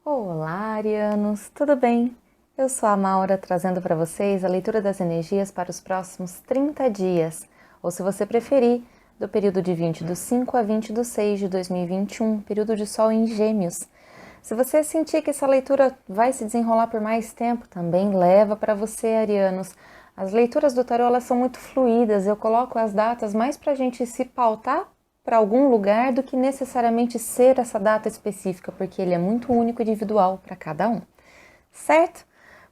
Olá, arianos, tudo bem? Eu sou a Maura, trazendo para vocês a leitura das energias para os próximos 30 dias, ou se você preferir, do período de 20 do 5 a 20 do 6 de 2021, período de Sol em Gêmeos. Se você sentir que essa leitura vai se desenrolar por mais tempo, também leva para você, arianos. As leituras do tarô, elas são muito fluídas, eu coloco as datas mais para a gente se pautar para algum lugar do que necessariamente ser essa data específica, porque ele é muito único e individual para cada um, certo?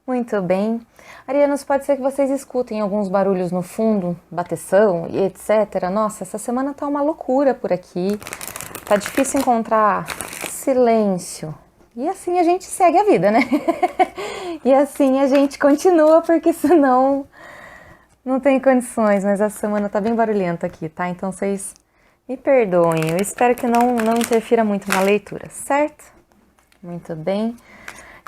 Muito bem. Arianos, pode ser que vocês escutem alguns barulhos no fundo, bateção e etc. Nossa, essa semana tá uma loucura por aqui. Tá difícil encontrar silêncio. E assim a gente segue a vida, né? E assim a gente continua, porque senão não tem condições. Mas essa semana tá bem barulhenta aqui, tá? Então vocês me perdoem, eu espero que não interfira muito na leitura, certo? Muito bem.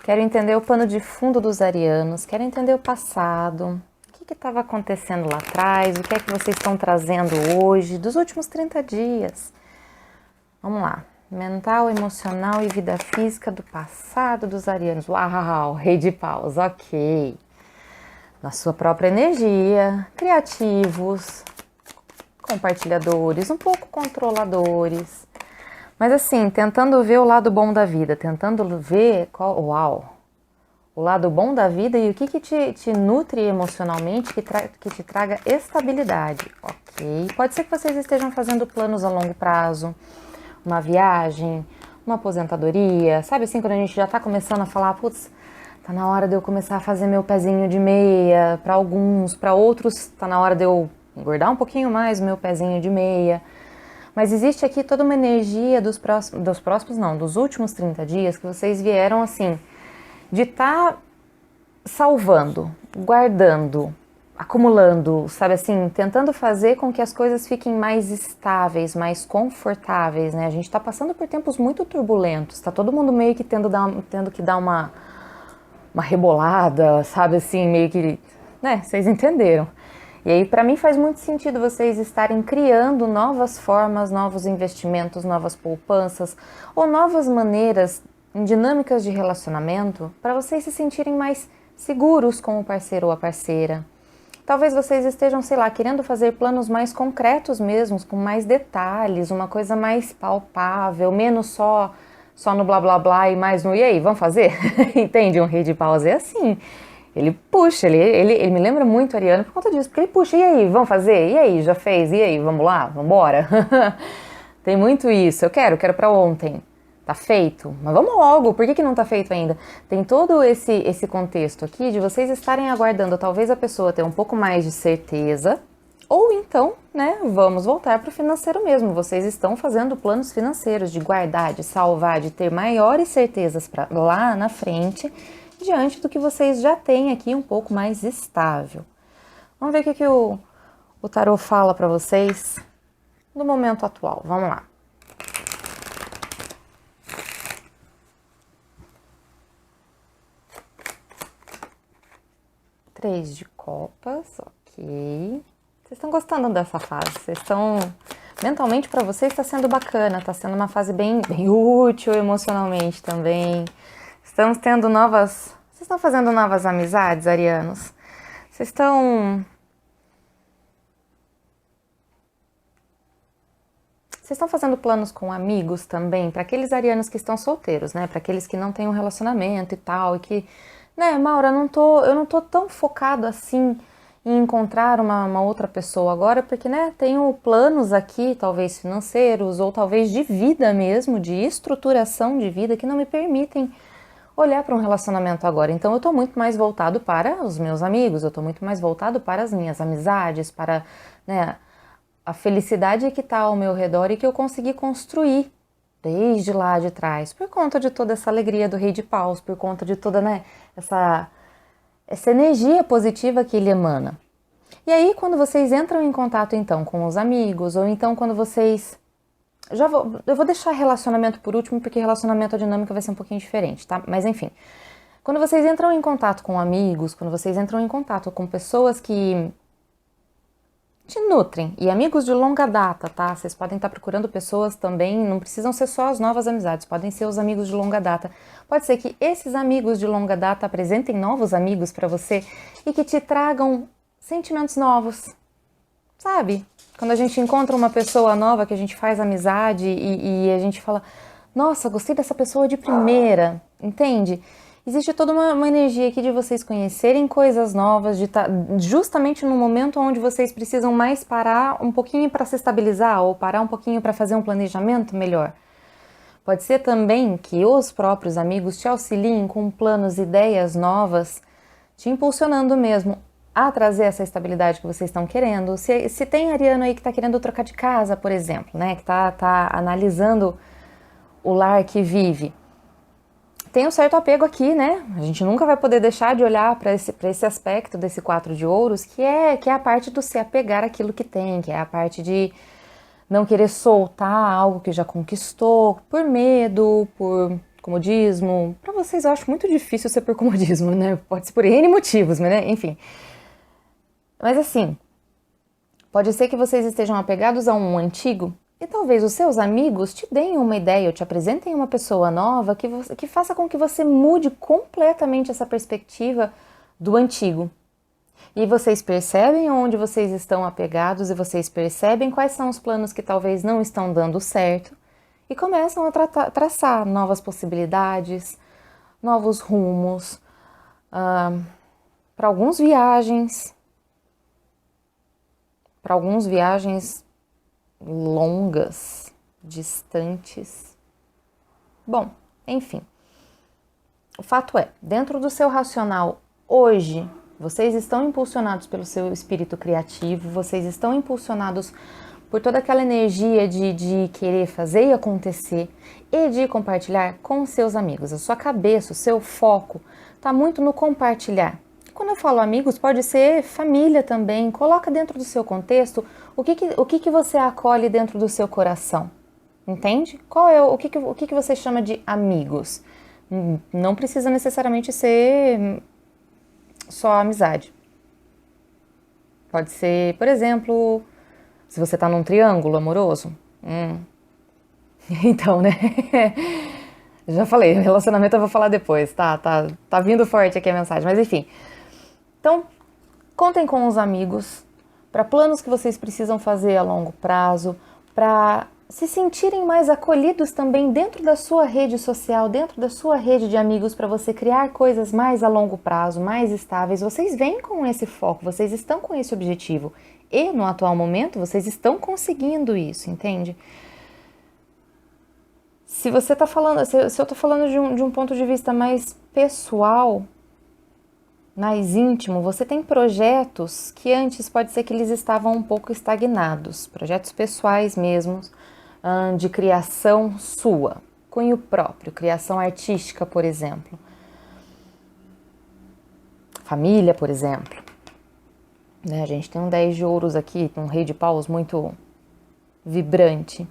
Quero entender o pano de fundo dos arianos, quero entender o passado, o que estava acontecendo lá atrás, o que é que vocês estão trazendo hoje, dos últimos 30 dias. Vamos lá. Mental, emocional e vida física do passado dos arianos. Uau, rei de paus, ok. Na sua própria energia, criativos, compartilhadores, um pouco controladores, mas assim, tentando ver o lado bom da vida, tentando ver o lado bom da vida e o que te nutre emocionalmente, que te traga estabilidade, ok? Pode ser que vocês estejam fazendo planos a longo prazo, uma viagem, uma aposentadoria, sabe assim, quando a gente já tá começando a falar, putz, tá na hora de eu começar a fazer meu pezinho de meia, para alguns, para outros, tá na hora de eu engordar um pouquinho mais o meu pezinho de meia. Mas existe aqui toda uma energia dos últimos 30 dias que vocês vieram assim, de estar salvando, guardando, acumulando, sabe assim, tentando fazer com que as coisas fiquem mais estáveis, mais confortáveis, né? A gente tá passando por tempos muito turbulentos, tá todo mundo meio que tendo que dar uma rebolada, sabe assim, meio que, né, vocês entenderam. E aí, para mim, faz muito sentido vocês estarem criando novas formas, novos investimentos, novas poupanças ou novas maneiras, dinâmicas de relacionamento para vocês se sentirem mais seguros com o parceiro ou a parceira. Talvez vocês estejam, sei lá, querendo fazer planos mais concretos mesmo, com mais detalhes, uma coisa mais palpável, menos só no blá blá blá e mais no e aí, vamos fazer? Entende? Um rei de paus é assim. Ele puxa, ele me lembra muito a Ariana por conta disso, porque ele puxa, e aí, vamos fazer? E aí, já fez? E aí, vamos lá? Vamos embora? Tem muito isso, eu quero pra ontem. Tá feito? Mas vamos logo, por que não tá feito ainda? Tem todo esse contexto aqui de vocês estarem aguardando talvez a pessoa ter um pouco mais de certeza, ou então, né, vamos voltar pro financeiro mesmo. Vocês estão fazendo planos financeiros de guardar, de salvar, de ter maiores certezas para lá na frente, diante do que vocês já têm aqui um pouco mais estável. Vamos ver o que o tarô fala para vocês no momento atual. Vamos lá. Três de copas, ok. Vocês estão gostando dessa fase? Vocês estão... Mentalmente para vocês está sendo bacana, está sendo uma fase bem útil emocionalmente também. Estamos tendo novas... Vocês estão fazendo novas amizades, arianos? Vocês estão... Vocês estão fazendo planos com amigos também? Para aqueles arianos que estão solteiros, né? Para aqueles que não têm um relacionamento e tal, e que... Né, Maura, eu não tô tão focado assim em encontrar uma outra pessoa agora, porque, né, tenho planos aqui, talvez financeiros, ou talvez de vida mesmo, de estruturação de vida, que não me permitem olhar para um relacionamento agora. Então eu tô muito mais voltado para os meus amigos, eu tô muito mais voltado para as minhas amizades, para, né, a felicidade que está ao meu redor e que eu consegui construir desde lá de trás, por conta de toda essa alegria do Rei de Paus, por conta de toda, né, essa energia positiva que ele emana. E aí, quando vocês entram em contato, então, com os amigos, ou então quando vocês... eu vou deixar relacionamento por último, porque relacionamento a dinâmica vai ser um pouquinho diferente, tá? Mas enfim, quando vocês entram em contato com amigos, quando vocês entram em contato com pessoas que te nutrem. E amigos de longa data, tá? Vocês podem estar procurando pessoas também, não precisam ser só as novas amizades, podem ser os amigos de longa data. Pode ser que esses amigos de longa data apresentem novos amigos para você e que te tragam sentimentos novos, sabe? Quando a gente encontra uma pessoa nova que a gente faz amizade e a gente fala, nossa, gostei dessa pessoa de primeira, entende? Existe toda uma energia aqui de vocês conhecerem coisas novas, de estar justamente no momento onde vocês precisam mais parar um pouquinho para se estabilizar ou parar um pouquinho para fazer um planejamento melhor. Pode ser também que os próprios amigos te auxiliem com planos, ideias novas, te impulsionando mesmo a trazer essa estabilidade que vocês estão querendo. Se tem ariano aí que está querendo trocar de casa, por exemplo, né, que está analisando o lar que vive, tem um certo apego aqui, né? A gente nunca vai poder deixar de olhar para esse aspecto desse 4 de ouros, que é a parte do se apegar àquilo que tem, que é a parte de não querer soltar algo que já conquistou, por medo, por comodismo. Para vocês eu acho muito difícil ser por comodismo, né? Pode ser por N motivos, mas né? Enfim. Mas assim, pode ser que vocês estejam apegados a um antigo e talvez os seus amigos te deem uma ideia ou te apresentem uma pessoa nova que faça com que você mude completamente essa perspectiva do antigo. E vocês percebem onde vocês estão apegados e vocês percebem quais são os planos que talvez não estão dando certo e começam a traçar novas possibilidades, novos rumos, para alguns viagens longas, distantes. Bom, enfim. O fato é, dentro do seu racional hoje, vocês estão impulsionados pelo seu espírito criativo, vocês estão impulsionados por toda aquela energia de querer fazer e acontecer e de compartilhar com seus amigos. A sua cabeça, o seu foco está muito no compartilhar. Quando eu falo amigos, pode ser família também. Coloca dentro do seu contexto o que você acolhe dentro do seu coração. Entende? O que você chama de amigos? Não precisa necessariamente ser só amizade. Pode ser, por exemplo, se você tá num triângulo amoroso. Então, né? Já falei, relacionamento eu vou falar depois, tá vindo forte aqui a mensagem, mas enfim. Então, contem com os amigos para planos que vocês precisam fazer a longo prazo, para se sentirem mais acolhidos também dentro da sua rede social, dentro da sua rede de amigos, para você criar coisas mais a longo prazo, mais estáveis. Vocês vêm com esse foco, vocês estão com esse objetivo e no atual momento vocês estão conseguindo isso, entende? Se você tá falando, se eu tô falando de um ponto de vista mais pessoal, mais íntimo, você tem projetos que antes pode ser que eles estavam um pouco estagnados, projetos pessoais mesmo, de criação sua, cunho próprio, criação artística, por exemplo. Família, por exemplo. Né? A gente tem um 10 de ouros aqui, um rei de paus muito vibrante.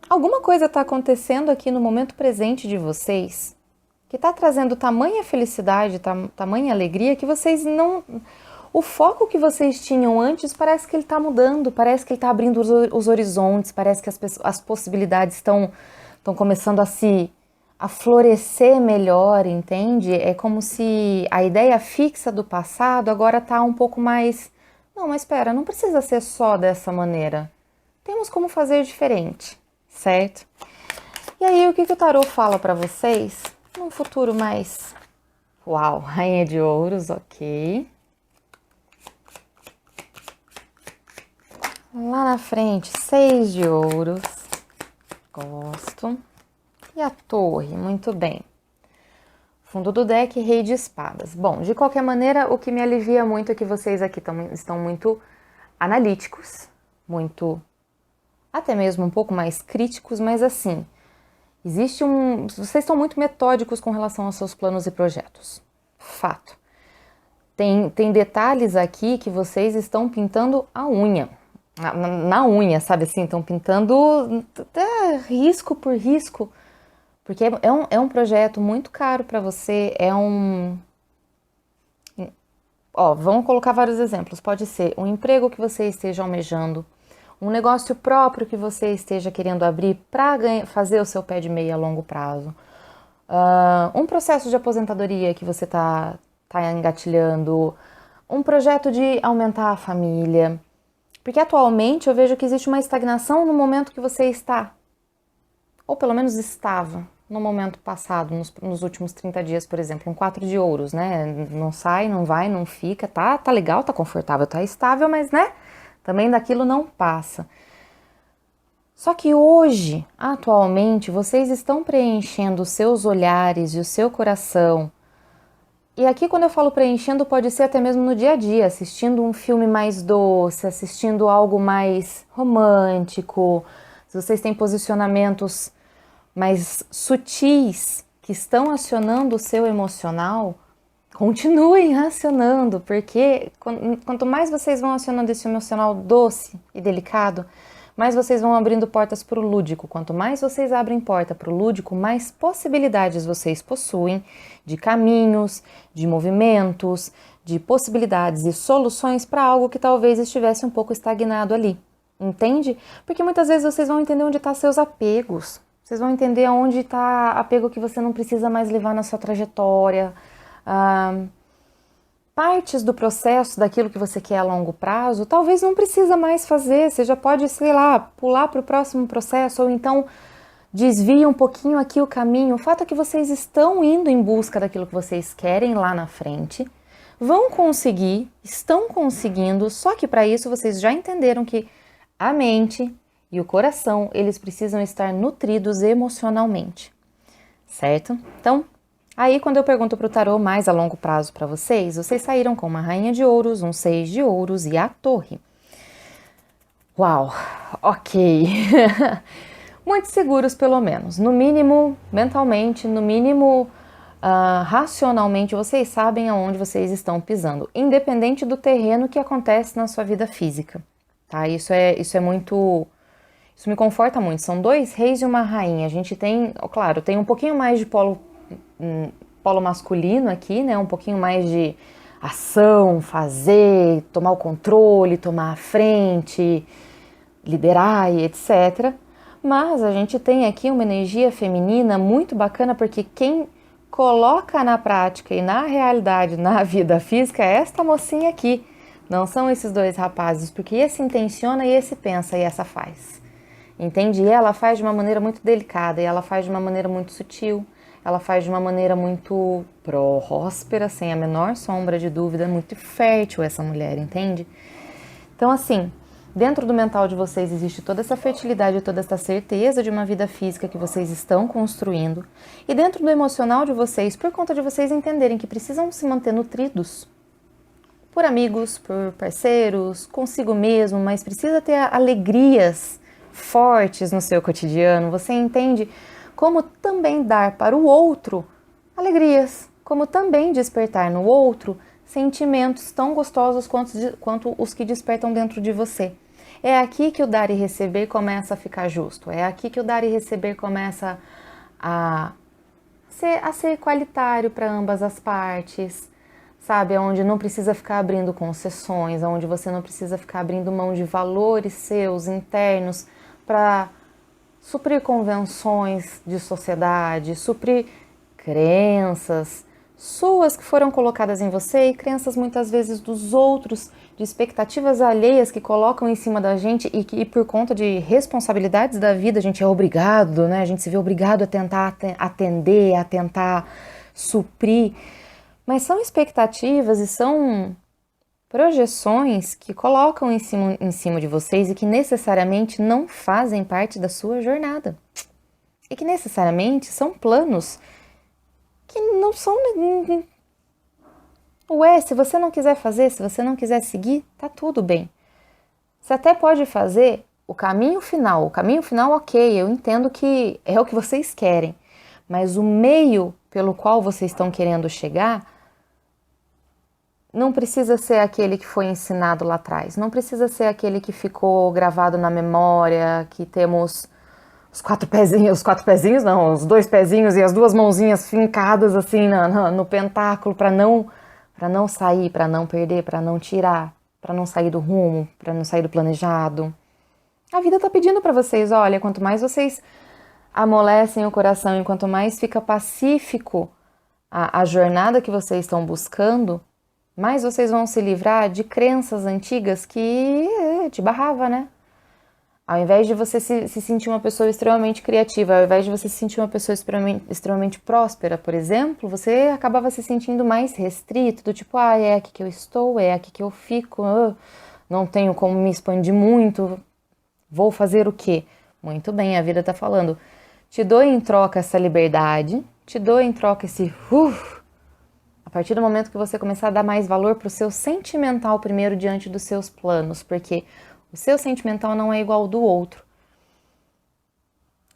Alguma coisa está acontecendo aqui no momento presente de vocês que está trazendo tamanha felicidade, tamanha alegria que vocês não... O foco que vocês tinham antes parece que ele está mudando, parece que ele está abrindo os horizontes, parece que as possibilidades estão começando a florescer melhor, entende? É como se a ideia fixa do passado agora está um pouco mais... Não, mas espera, não precisa ser só dessa maneira. Temos como fazer diferente, certo? E aí, o que o tarô fala para vocês? Num futuro mais... Uau, Rainha de Ouros, ok. Lá na frente, 6 de Ouros. Gosto. E a Torre, muito bem. Fundo do deck, Rei de Espadas. Bom, de qualquer maneira, o que me alivia muito é que vocês aqui estão muito analíticos, muito... até mesmo um pouco mais críticos, mas assim... Vocês estão muito metódicos com relação aos seus planos e projetos. Fato. Tem detalhes aqui que vocês estão pintando a unha. Na unha, sabe assim? Estão pintando risco por risco. Porque é um projeto muito caro para você. vamos colocar vários exemplos. Pode ser um emprego que você esteja almejando, um negócio próprio que você esteja querendo abrir para fazer o seu pé de meia a longo prazo. Um processo de aposentadoria que você tá engatilhando, um projeto de aumentar a família. Porque atualmente eu vejo que existe uma estagnação no momento que você está, ou pelo menos estava, no momento passado, nos últimos 30 dias, por exemplo, um 4 de ouros, né? Não sai, não vai, não fica, tá legal, tá confortável, tá estável, mas, né? Também daquilo não passa. Só que hoje, atualmente, vocês estão preenchendo os seus olhares e o seu coração. E aqui, quando eu falo preenchendo, pode ser até mesmo no dia a dia, assistindo um filme mais doce, assistindo algo mais romântico. Se vocês têm posicionamentos mais sutis que estão acionando o seu emocional, continuem acionando, porque quanto mais vocês vão acionando esse emocional doce e delicado, mais vocês vão abrindo portas para o lúdico. Quanto mais vocês abrem porta para o lúdico, mais possibilidades vocês possuem de caminhos, de movimentos, de possibilidades e soluções para algo que talvez estivesse um pouco estagnado ali. Entende? Porque muitas vezes vocês vão entender onde estão seus apegos. Vocês vão entender onde está apego que você não precisa mais levar na sua trajetória. Partes do processo daquilo que você quer a longo prazo, talvez não precisa mais fazer, você já pode, sei lá, pular para o próximo processo, ou então desvia um pouquinho aqui o caminho. O fato é que vocês estão indo em busca daquilo que vocês querem lá na frente, vão conseguir, estão conseguindo, só que para isso vocês já entenderam que a mente e o coração, eles precisam estar nutridos emocionalmente, certo? Então, aí, quando eu pergunto para o tarô mais a longo prazo para vocês, vocês saíram com uma rainha de ouros, um 6 de ouros e a torre. Uau, ok. Muito seguros pelo menos. No mínimo, mentalmente, no mínimo, racionalmente, vocês sabem aonde vocês estão pisando. Independente do terreno que acontece na sua vida física. Tá? Isso é muito... Isso me conforta muito. São 2 reis e uma rainha. A gente tem, claro, tem um pouquinho mais de polo masculino aqui, né? Um pouquinho mais de ação, fazer, tomar o controle, tomar a frente, liderar e etc. Mas a gente tem aqui uma energia feminina muito bacana, porque quem coloca na prática e na realidade, na vida física, é esta mocinha aqui. Não são esses 2 rapazes, porque esse intenciona e esse pensa e essa faz. Entende? E ela faz de uma maneira muito delicada, e ela faz de uma maneira muito sutil. Ela faz de uma maneira muito próspera, sem a menor sombra de dúvida, muito fértil essa mulher, entende? Então, assim, dentro do mental de vocês existe toda essa fertilidade, toda essa certeza de uma vida física que vocês estão construindo. E dentro do emocional de vocês, por conta de vocês entenderem que precisam se manter nutridos por amigos, por parceiros, consigo mesmo, mas precisa ter alegrias fortes no seu cotidiano. Você entende como também dar para o outro alegrias, como também despertar no outro sentimentos tão gostosos quanto os que despertam dentro de você. É aqui que o dar e receber começa a ficar justo, é aqui que o dar e receber começa a ser igualitário para ambas as partes, sabe? Onde não precisa ficar abrindo concessões, onde você não precisa ficar abrindo mão de valores seus internos para suprir convenções de sociedade, suprir crenças suas que foram colocadas em você e crenças muitas vezes dos outros, de expectativas alheias que colocam em cima da gente e que por conta de responsabilidades da vida a gente é obrigado, né? A gente se vê obrigado a tentar atender, a tentar suprir, mas são expectativas e são projeções que colocam em cima de vocês e que necessariamente não fazem parte da sua jornada. E que necessariamente são planos que não são... Ué, se você não quiser fazer, se você não quiser seguir, tá tudo bem. Você até pode fazer o caminho final, ok, eu entendo que é o que vocês querem, mas o meio pelo qual vocês estão querendo chegar não precisa ser aquele que foi ensinado lá atrás, não precisa ser aquele que ficou gravado na memória, que temos os 4 pezinhos não, os 2 pezinhos e as 2 mãozinhas fincadas assim no pentáculo para não para não sair, para não perder, para não tirar, para não sair do rumo, para não sair do planejado. A vida tá pedindo para vocês, olha, quanto mais vocês amolecem o coração e quanto mais fica pacífico a jornada que vocês estão buscando, mais vocês vão se livrar de crenças antigas que te barrava, né? Ao invés de você se sentir uma pessoa extremamente criativa, ao invés de você se sentir uma pessoa extremamente próspera, por exemplo, você acabava se sentindo mais restrito, do tipo, é aqui que eu estou, é aqui que eu fico, não tenho como me expandir muito, vou fazer o quê? Muito bem, a vida tá falando, te dou em troca essa liberdade, te dou em troca esse a partir do momento que você começar a dar mais valor pro seu sentimental primeiro diante dos seus planos, porque o seu sentimental não é igual ao do outro.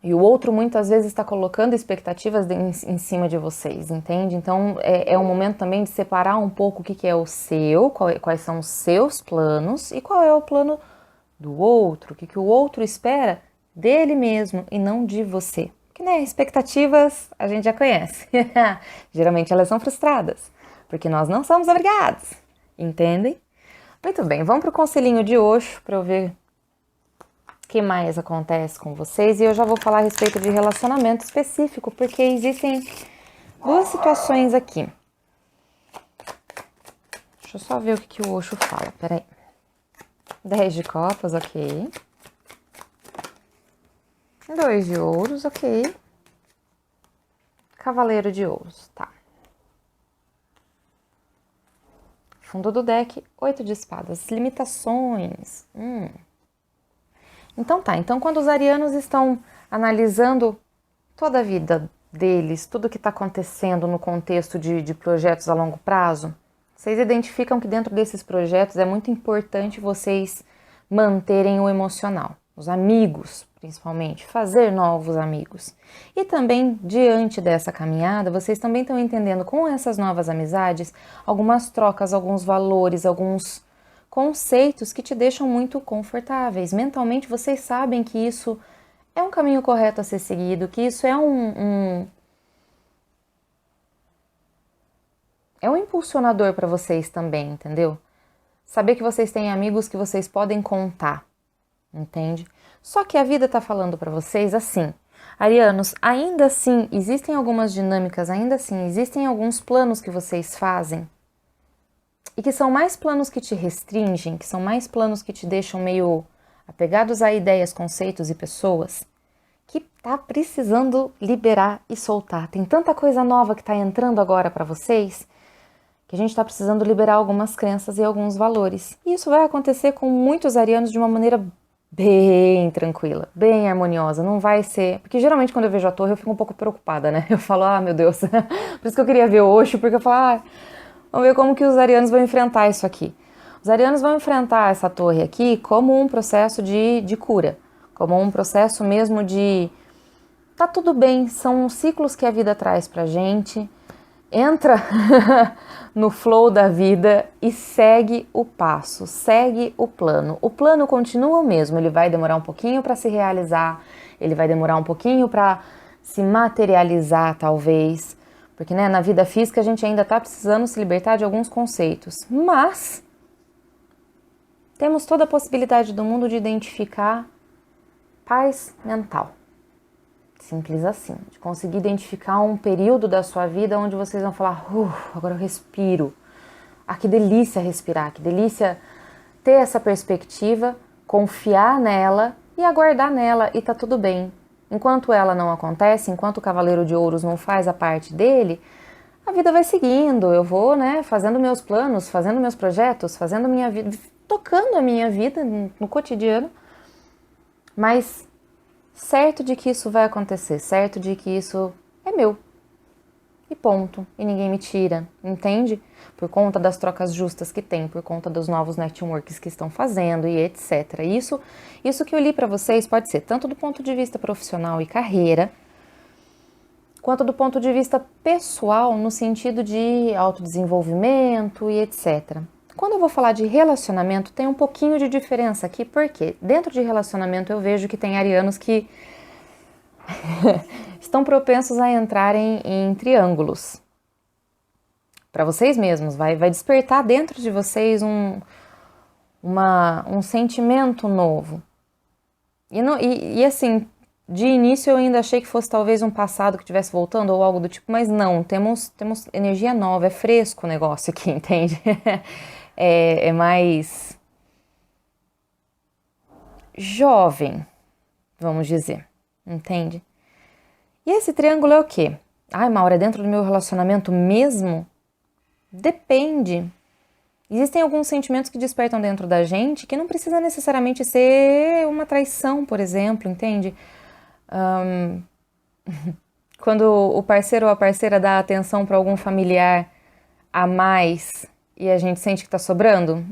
E o outro muitas vezes está colocando expectativas em cima de vocês, entende? Então é um momento também de separar um pouco o que é o seu, quais são os seus planos e qual é o plano do outro, o que o outro espera dele mesmo e não de você. Porque, né, expectativas a gente já conhece. Geralmente elas são frustradas, porque nós não somos obrigados, entendem? Muito bem, vamos para o conselhinho de Osho para eu ver o que mais acontece com vocês. E eu já vou falar a respeito de relacionamento específico, porque existem duas situações aqui. Deixa eu só ver o que o Osho fala, peraí. 10 de copas, ok. 2 de ouros, ok. Cavaleiro de ouros, tá. Fundo do deck, 8 de espadas, limitações. Então tá, então quando os arianos estão analisando toda a vida deles, tudo que está acontecendo no contexto de projetos a longo prazo, vocês identificam que dentro desses projetos é muito importante vocês manterem o emocional, os amigos principalmente, fazer novos amigos. E também, diante dessa caminhada, vocês também estão entendendo com essas novas amizades algumas trocas, alguns valores, alguns conceitos que te deixam muito confortáveis. Mentalmente, vocês sabem que isso é um caminho correto a ser seguido, que isso é um impulsionador para vocês também, entendeu? Saber que vocês têm amigos que vocês podem contar, entende? Só que a vida tá falando para vocês assim, arianos, ainda assim existem algumas dinâmicas, ainda assim existem alguns planos que vocês fazem e que são mais planos que te restringem, que são mais planos que te deixam meio apegados a ideias, conceitos e pessoas, que tá precisando liberar e soltar. Tem tanta coisa nova que tá entrando agora para vocês que a gente tá precisando liberar algumas crenças e alguns valores. E isso vai acontecer com muitos arianos de uma maneira bem tranquila, bem harmoniosa, não vai ser... Porque geralmente quando eu vejo a torre eu fico um pouco preocupada, né? Eu falo, meu Deus, por isso que eu queria ver Osho, porque eu falo, vamos ver como que os arianos vão enfrentar isso aqui. Os arianos vão enfrentar essa torre aqui como um processo de cura, como um processo mesmo de... Tá tudo bem, são ciclos que a vida traz pra gente, entra no flow da vida e segue o passo, segue o plano. O plano continua o mesmo, ele vai demorar um pouquinho para se realizar, ele vai demorar um pouquinho para se materializar, talvez, porque né, na vida física a gente ainda está precisando se libertar de alguns conceitos, mas temos toda a possibilidade do mundo de identificar paz mental. Simples assim, de conseguir identificar um período da sua vida onde vocês vão falar, agora eu respiro. Que delícia respirar, que delícia ter essa perspectiva, confiar nela e aguardar nela e tá tudo bem. Enquanto ela não acontece, enquanto o Cavaleiro de Ouros não faz a parte dele, a vida vai seguindo, eu vou, né, fazendo meus planos, fazendo meus projetos, fazendo minha vida, tocando a minha vida no cotidiano, mas certo de que isso vai acontecer, certo de que isso é meu. E ponto. E ninguém me tira, entende? Por conta das trocas justas que tem, por conta dos novos networks que estão fazendo e etc. Isso que eu li para vocês pode ser tanto do ponto de vista profissional e carreira, quanto do ponto de vista pessoal, no sentido de autodesenvolvimento e etc. Quando eu vou falar de relacionamento, tem um pouquinho de diferença aqui, porque dentro de relacionamento eu vejo que tem arianos que estão propensos a entrarem em triângulos. para vocês mesmos, vai despertar dentro de vocês um sentimento novo. E assim, de início eu ainda achei que fosse talvez um passado que estivesse voltando ou algo do tipo, mas não, temos energia nova, é fresco o negócio aqui, entende? É mais jovem, vamos dizer, entende? E esse triângulo é o quê? Ai, Maura, é dentro do meu relacionamento mesmo? Depende. Existem alguns sentimentos que despertam dentro da gente que não precisa necessariamente ser uma traição, por exemplo, entende? Quando o parceiro ou a parceira dá atenção para algum familiar a mais e a gente sente que está sobrando,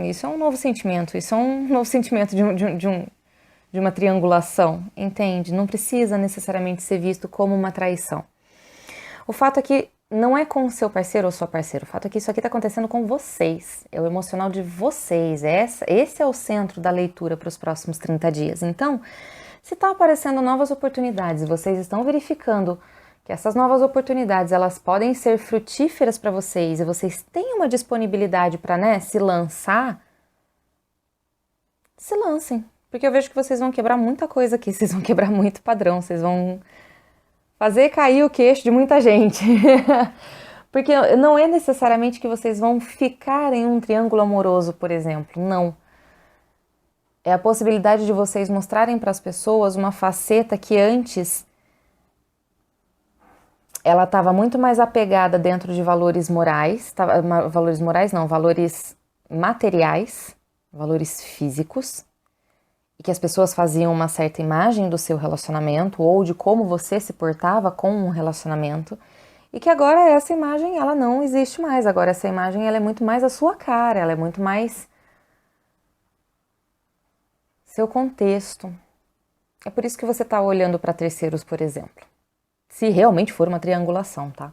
isso é um novo sentimento. Isso é um novo sentimento de uma triangulação, entende? Não precisa necessariamente ser visto como uma traição. O fato é que não é com o seu parceiro ou sua parceira, o fato é que isso aqui está acontecendo com vocês, é o emocional de vocês, esse é o centro da leitura para os próximos 30 dias. Então, se está aparecendo novas oportunidades e vocês estão verificando que essas novas oportunidades elas podem ser frutíferas para vocês e vocês têm uma disponibilidade para, né, se lançar, se lancem. Porque eu vejo que vocês vão quebrar muita coisa aqui, vocês vão quebrar muito padrão, vocês vão fazer cair o queixo de muita gente. Porque não é necessariamente que vocês vão ficar em um triângulo amoroso, por exemplo, não. É a possibilidade de vocês mostrarem para as pessoas uma faceta que antes ela estava muito mais apegada dentro de valores morais, valores materiais, valores físicos, e que as pessoas faziam uma certa imagem do seu relacionamento ou de como você se portava com um relacionamento, e que agora essa imagem ela não existe mais. Agora essa imagem ela é muito mais a sua cara, ela é muito mais seu contexto. É por isso que você está olhando para terceiros, por exemplo. Se realmente for uma triangulação, tá?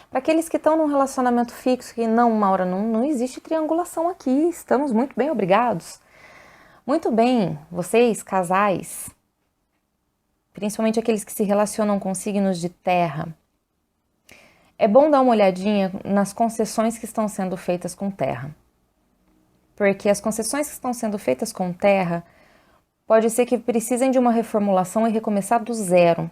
Para aqueles que estão num relacionamento fixo, que não, Maura, não existe triangulação aqui, estamos muito bem, obrigados. Muito bem, vocês, casais, principalmente aqueles que se relacionam com signos de terra, é bom dar uma olhadinha nas concessões que estão sendo feitas com terra. Porque as concessões que estão sendo feitas com terra pode ser que precisem de uma reformulação e recomeçar do zero.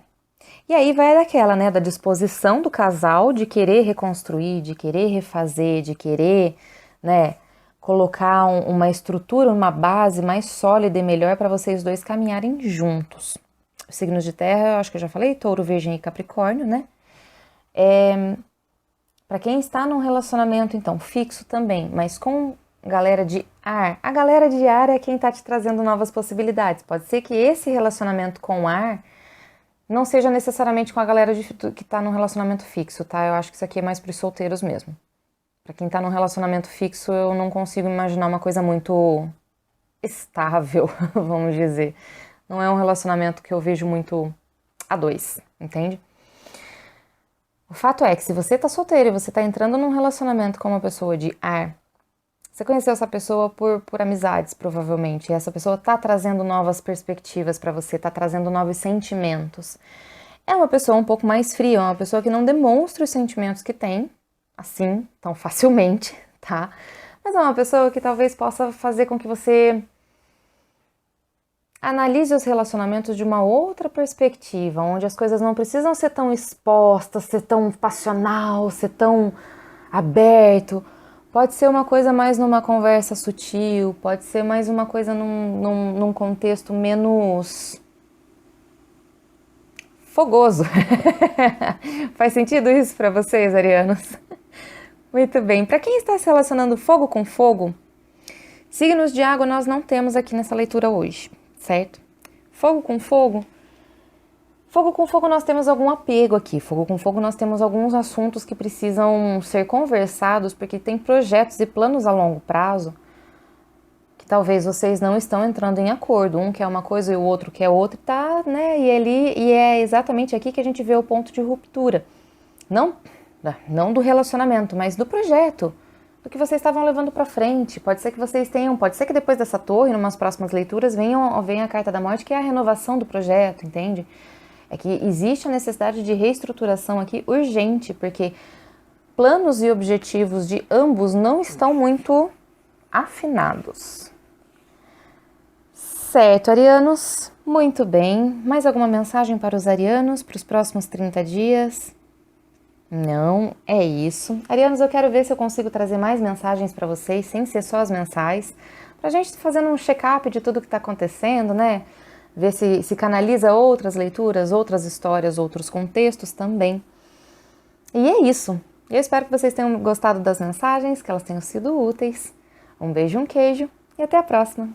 E aí vai daquela, né, da disposição do casal de querer reconstruir, de querer refazer, de querer, né, colocar uma estrutura, uma base mais sólida e melhor para vocês dois caminharem juntos. Os signos de terra, eu acho que eu já falei, Touro, Virgem e Capricórnio, né? Para quem está num relacionamento, então, fixo também, mas com galera de ar. A galera de ar é quem está te trazendo novas possibilidades. Pode ser que esse relacionamento com ar não seja necessariamente com a galera que está num relacionamento fixo, tá? Eu acho que isso aqui é mais para os solteiros mesmo. Para quem está num relacionamento fixo, eu não consigo imaginar uma coisa muito estável, vamos dizer. Não é um relacionamento que eu vejo muito a dois, entende? O fato é que se você está solteiro e você está entrando num relacionamento com uma pessoa de ar, você conheceu essa pessoa por amizades, provavelmente, e essa pessoa está trazendo novas perspectivas para você, está trazendo novos sentimentos. É uma pessoa um pouco mais fria, é uma pessoa que não demonstra os sentimentos que tem, assim, tão facilmente, tá? Mas é uma pessoa que talvez possa fazer com que você analise os relacionamentos de uma outra perspectiva, onde as coisas não precisam ser tão expostas, ser tão passional, ser tão aberto. Pode ser uma coisa mais numa conversa sutil, pode ser mais uma coisa num contexto menos fogoso. Faz sentido isso para vocês, arianos? Muito bem. Para quem está se relacionando fogo com fogo, signos de água nós não temos aqui nessa leitura hoje, certo? Fogo com fogo. Fogo com fogo nós temos algum apego aqui, fogo com fogo nós temos alguns assuntos que precisam ser conversados, porque tem projetos e planos a longo prazo que talvez vocês não estão entrando em acordo, um quer uma coisa e o outro quer outra, tá, né, e é exatamente aqui que a gente vê o ponto de ruptura, não do relacionamento, mas do projeto, do que vocês estavam levando para frente. Pode ser que vocês tenham, pode ser que depois dessa torre, em umas próximas leituras, venha a carta da morte, que é a renovação do projeto, entende? É que existe a necessidade de reestruturação aqui urgente, porque planos e objetivos de ambos não estão muito afinados. Certo, arianos, muito bem. Mais alguma mensagem para os arianos para os próximos 30 dias? Não, é isso. Arianos, eu quero ver se eu consigo trazer mais mensagens para vocês, sem ser só as mensais, para a gente fazendo um check-up de tudo que está acontecendo, né? Ver se canaliza outras leituras, outras histórias, outros contextos também. E é isso. Eu espero que vocês tenham gostado das mensagens, que elas tenham sido úteis. Um beijo, um queijo e até a próxima!